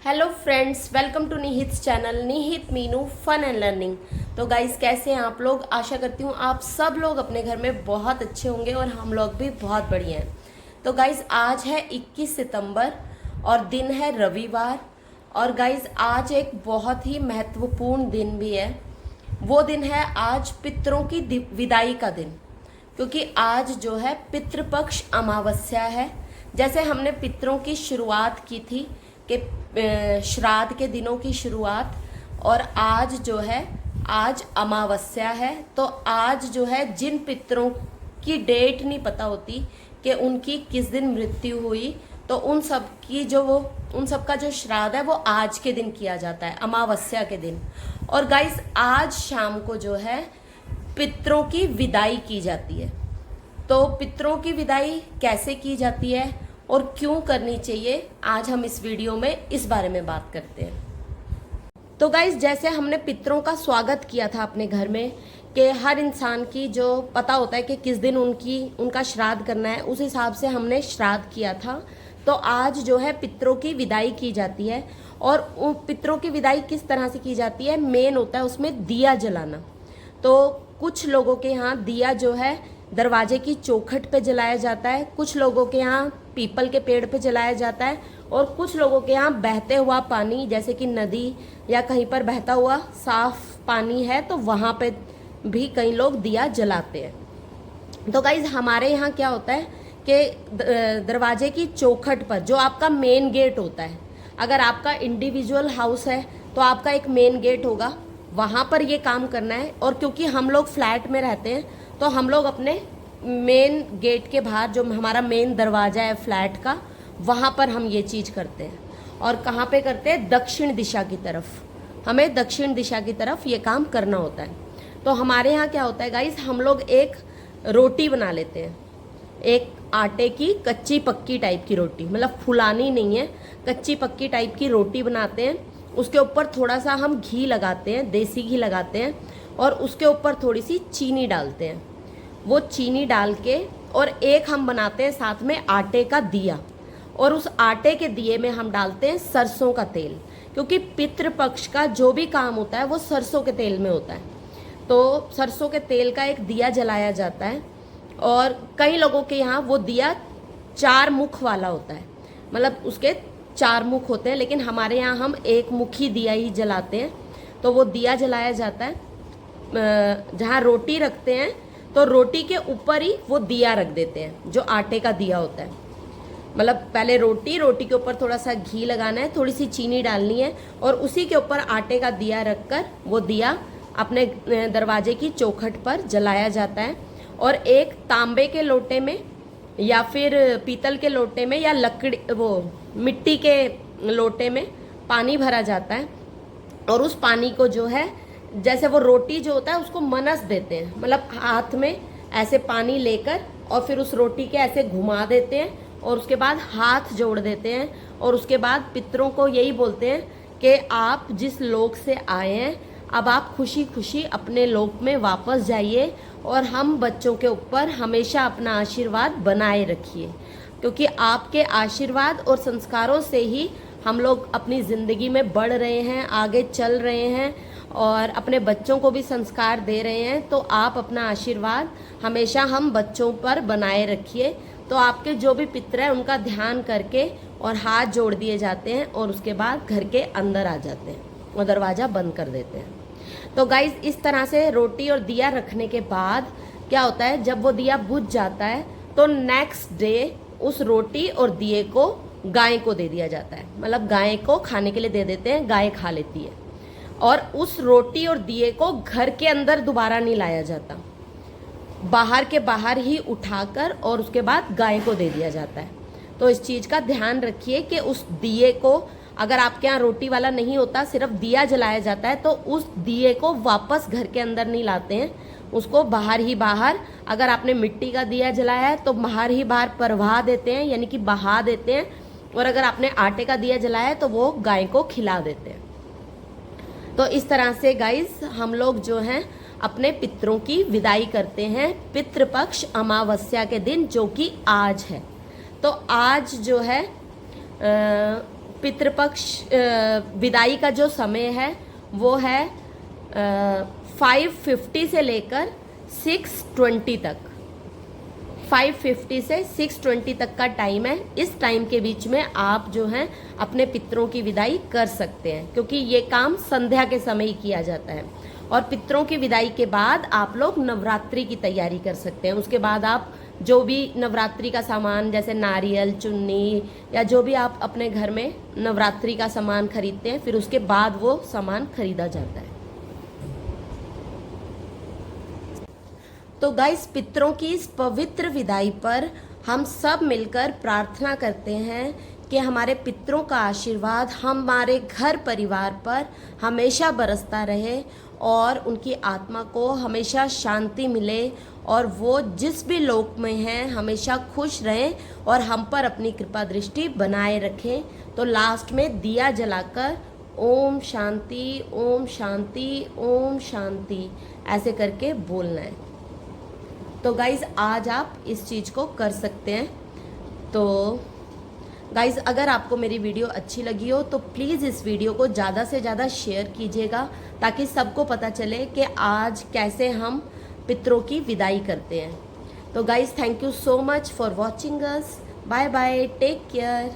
Hello friends, welcome to निहित channel निहित Meenu fun and learning. तो गाइस, कैसे हैं आप लोग? आशा करती हूँ आप सब लोग अपने घर में बहुत अच्छे होंगे और हम लोग भी बहुत बढ़िया हैं। तो गाइस, आज है 21 सितंबर और दिन है रविवार। और गाइस, आज एक बहुत ही महत्वपूर्ण दिन भी है। वो दिन है आज पितरों की विदाई का दिन, क्योंकि आज जो है पितृपक्ष अमावस्या है। जैसे हमने पितरों की शुरुआत की थी कि श्राद्ध के दिनों की शुरुआत, और आज जो है आज अमावस्या है। तो आज जो है जिन पितरों की डेट नहीं पता होती कि उनकी किस दिन मृत्यु हुई, तो उन सब का जो श्राद्ध है वो आज के दिन किया जाता है, अमावस्या के दिन। और गाइस, आज शाम को जो है पितरों की विदाई की जाती है। तो पितरों की विदाई कैसे की जाती है और क्यों करनी चाहिए, आज हम इस वीडियो में इस बारे में बात करते हैं। तो गाइस, जैसे हमने पितरों का स्वागत किया था अपने घर में कि हर इंसान की जो पता होता है कि किस दिन उनका श्राद्ध करना है, उस हिसाब से हमने श्राद्ध किया था। तो आज जो है पितरों की विदाई की जाती है। और पितरों की विदाई किस तरह से की जाती है, मेन होता है उसमें दिया जलाना। तो कुछ लोगों के यहाँ दिया जो है दरवाजे की चौखट पे जलाया जाता है, कुछ लोगों के यहाँ पीपल के पेड़ पे जलाया जाता है, और कुछ लोगों के यहाँ बहते हुआ पानी, जैसे कि नदी या कहीं पर बहता हुआ साफ पानी है तो वहाँ पे भी कई लोग दिया जलाते हैं। तो गाइज, हमारे यहाँ क्या होता है कि दरवाजे की चौखट पर जो आपका मेन गेट होता है, अगर आपका इंडिविजुअल हाउस है तो आपका एक मेन गेट होगा, वहाँ पर ये काम करना है। और क्योंकि हम लोग फ्लैट में रहते हैं तो हम लोग अपने मेन गेट के बाहर जो हमारा मेन दरवाज़ा है फ्लैट का, वहाँ पर हम ये चीज़ करते हैं। और कहाँ पे करते हैं? दक्षिण दिशा की तरफ। हमें दक्षिण दिशा की तरफ ये काम करना होता है। तो हमारे यहाँ क्या होता है गाइस, हम लोग एक रोटी बना लेते हैं, एक आटे की कच्ची पक्की टाइप की रोटी, मतलब फुलानी नहीं है, कच्ची पक्की टाइप की रोटी बनाते हैं। उसके ऊपर थोड़ा सा हम घी लगाते हैं, देसी घी लगाते हैं, और उसके ऊपर थोड़ी सी चीनी डालते हैं। वो चीनी डाल के, और एक हम बनाते हैं साथ में आटे का दिया, और उस आटे के दिए में हम डालते हैं सरसों का तेल, क्योंकि पितृपक्ष का जो भी काम होता है वो सरसों के तेल में होता है। तो सरसों के तेल का एक दिया जलाया जाता है। और कई लोगों के यहाँ वो दिया 4 मुख वाला होता है, मतलब उसके 4 मुख होते हैं, लेकिन हमारे यहाँ हम एक मुखी दिया ही जलाते हैं। तो वो दिया जलाया जाता है, जहाँ रोटी रखते हैं तो रोटी के ऊपर ही वो दिया रख देते हैं, जो आटे का दिया होता है। मतलब पहले रोटी के ऊपर थोड़ा सा घी लगाना है, थोड़ी सी चीनी डालनी है, और उसी के ऊपर आटे का दिया रखकर वो दिया अपने दरवाजे की चौखट पर जलाया जाता है। और एक तांबे के लोटे में या फिर पीतल के लोटे में या मिट्टी के लोटे में पानी भरा जाता है। और उस पानी को जो है, जैसे वो रोटी जो होता है उसको मनस देते हैं, मतलब हाथ में ऐसे पानी लेकर और फिर उस रोटी के ऐसे घुमा देते हैं, और उसके बाद हाथ जोड़ देते हैं। और उसके बाद पितरों को यही बोलते हैं कि आप जिस लोक से आए हैं, अब आप खुशी खुशी अपने लोक में वापस जाइए, और हम बच्चों के ऊपर हमेशा अपना आशीर्वाद बनाए रखिए, क्योंकि आपके आशीर्वाद और संस्कारों से ही हम लोग अपनी ज़िंदगी में बढ़ रहे हैं, आगे चल रहे हैं, और अपने बच्चों को भी संस्कार दे रहे हैं। तो आप अपना आशीर्वाद हमेशा हम बच्चों पर बनाए रखिए। तो आपके जो भी पितर हैं उनका ध्यान करके और हाथ जोड़ दिए जाते हैं, और उसके बाद घर के अंदर आ जाते हैं और दरवाज़ा बंद कर देते हैं। तो गाइज, इस तरह से रोटी और दिया रखने के बाद क्या होता है, जब वो दिया बुझ जाता है तो नेक्स्ट डे उस रोटी और दिए को गाय को दे दिया जाता है, मतलब गाय को खाने के लिए दे देते हैं, गाय खा लेती है। और उस रोटी और दिए को घर के अंदर दोबारा नहीं लाया जाता, बाहर के बाहर ही उठाकर और उसके बाद गाय को दे दिया जाता है। तो इस चीज़ का ध्यान रखिए कि उस दिए को, अगर आपके यहाँ रोटी वाला नहीं होता, सिर्फ दिया जलाया जाता है, तो उस दिए को वापस घर के अंदर नहीं लाते हैं, उसको बाहर ही बाहर, अगर आपने मिट्टी का दिया जलाया है तो बाहर ही बाहर परवाह देते हैं, यानी कि बहा देते हैं। और अगर आपने आटे का दिया जलाया है तो वो गाय को खिला देते हैं। तो इस तरह से गाइज, हम लोग जो हैं अपने पितरों की विदाई करते हैं पितृपक्ष अमावस्या के दिन, जो कि आज है। तो आज जो है पितृपक्ष विदाई का जो समय है वो है 5:50 से लेकर 6:20 तक। 5:50 से 6:20 तक का टाइम है। इस टाइम के बीच में आप जो हैं अपने पितरों की विदाई कर सकते हैं, क्योंकि ये काम संध्या के समय ही किया जाता है। और पितरों की विदाई के बाद आप लोग नवरात्रि की तैयारी कर सकते हैं। उसके बाद आप जो भी नवरात्रि का सामान जैसे नारियल, चुन्नी या जो भी आप अपने घर में नवरात्रि का सामान खरीदते हैं, फिर उसके बाद वो सामान खरीदा जाता है। तो गाइस, पितरों की इस पवित्र विदाई पर हम सब मिलकर प्रार्थना करते हैं कि हमारे पितरों का आशीर्वाद हमारे घर परिवार पर हमेशा बरसता रहे और उनकी आत्मा को हमेशा शांति मिले और वो जिस भी लोक में हैं हमेशा खुश रहें और हम पर अपनी कृपा दृष्टि बनाए रखें। तो लास्ट में दिया जलाकर ओम शांति, ओम शांति, ओम शांति ऐसे करके बोलना है। तो गाइज़, आज आप इस चीज़ को कर सकते हैं। तो गाइज़, अगर आपको मेरी वीडियो अच्छी लगी हो तो प्लीज़ इस वीडियो को ज़्यादा से ज़्यादा शेयर कीजिएगा, ताकि सबको पता चले कि आज कैसे हम पितरों की विदाई करते हैं। तो guys, thank you so much for watching us. Bye bye, take care.